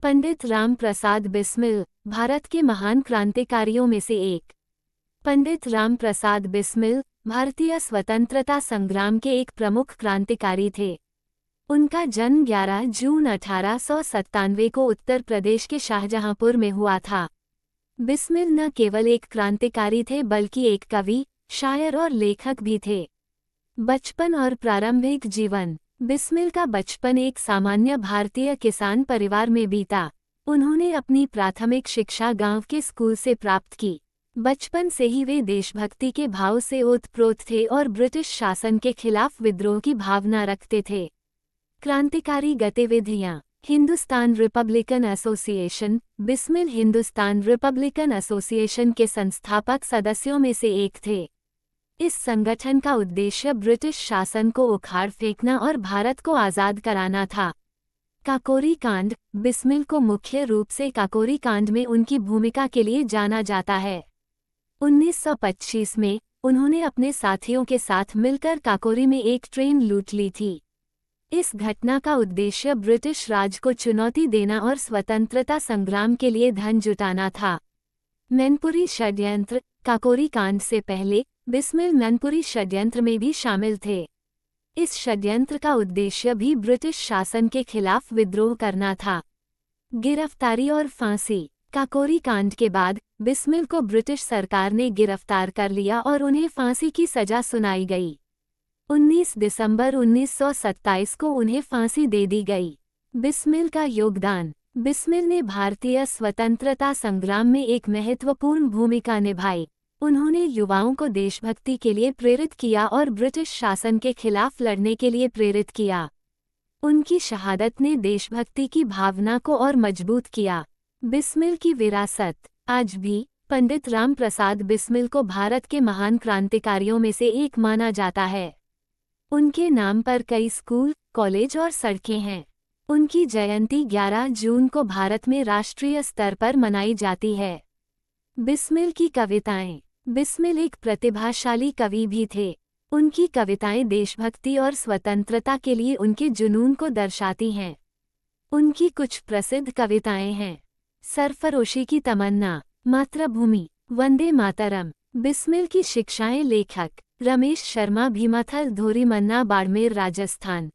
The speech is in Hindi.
पंडित राम प्रसाद बिस्मिल भारत के महान क्रांतिकारियों में से एक। पंडित राम प्रसाद बिस्मिल भारतीय स्वतंत्रता संग्राम के एक प्रमुख क्रांतिकारी थे। उनका जन्म 11 जून 1897 को उत्तर प्रदेश के शाहजहांपुर में हुआ था। बिस्मिल न केवल एक क्रांतिकारी थे बल्कि एक कवि, शायर और लेखक भी थे। बचपन और प्रारंभिक जीवन। बिस्मिल का बचपन एक सामान्य भारतीय किसान परिवार में बीता। उन्होंने अपनी प्राथमिक शिक्षा गांव के स्कूल से प्राप्त की। बचपन से ही वे देशभक्ति के भाव से ओतप्रोत थे और ब्रिटिश शासन के खिलाफ विद्रोह की भावना रखते थे। क्रांतिकारी गतिविधियां। Hindustan Republican association. Bismil Hindustan Republican association के संस्थापक सदस्यों में से एक थे। इस संगठन का उद्देश्य ब्रिटिश शासन को उखाड़ फेंकना और भारत को आज़ाद कराना था। काकोरी कांड। बिस्मिल को मुख्य रूप से काकोरी कांड में उनकी भूमिका के लिए जाना जाता है। 1925 में उन्होंने अपने साथियों के साथ मिलकर काकोरी में एक ट्रेन लूट ली थी। इस घटना का उद्देश्य ब्रिटिश राज को चुनौती देना और स्वतंत्रता संग्राम के लिए धन जुटाना था। मैनपुरी षड्यंत्र। काकोरी कांड से पहले बिस्मिल मैनपुरी षड्यंत्र में भी शामिल थे। इस षड्यंत्र का उद्देश्य भी ब्रिटिश शासन के खिलाफ विद्रोह करना था। गिरफ्तारी और फांसी। काकोरी कांड के बाद बिस्मिल को ब्रिटिश सरकार ने गिरफ्तार कर लिया और उन्हें फांसी की सजा सुनाई गई। 19 दिसंबर 1927 को उन्हें फांसी दे दी गई। बिस्मिल का योगदान। बिस्मिल ने भारतीय स्वतंत्रता संग्राम में एक महत्वपूर्ण भूमिका निभाई। उन्होंने युवाओं को देशभक्ति के लिए प्रेरित किया और ब्रिटिश शासन के खिलाफ लड़ने के लिए प्रेरित किया। उनकी शहादत ने देशभक्ति की भावना को और मजबूत किया। बिस्मिल की विरासत। आज भी पंडित राम प्रसाद बिस्मिल को भारत के महान क्रांतिकारियों में से एक माना जाता है। उनके नाम पर कई स्कूल, कॉलेज और सड़कें हैं। उनकी जयंती 11 जून को भारत में राष्ट्रीय स्तर पर मनाई जाती है। बिस्मिल की कविताएं। बिस्मिल एक प्रतिभाशाली कवि भी थे। उनकी कविताएं देशभक्ति और स्वतंत्रता के लिए उनके जुनून को दर्शाती हैं। उनकी कुछ प्रसिद्ध कविताएं हैं। सरफरोशी की तमन्ना, मातृभूमि, वंदे मातरम। बिस्मिल की शिक्षाएं। लेखक रमेश शर्मा, भीमाथल धोरी मन्ना, बाड़मेर, राजस्थान।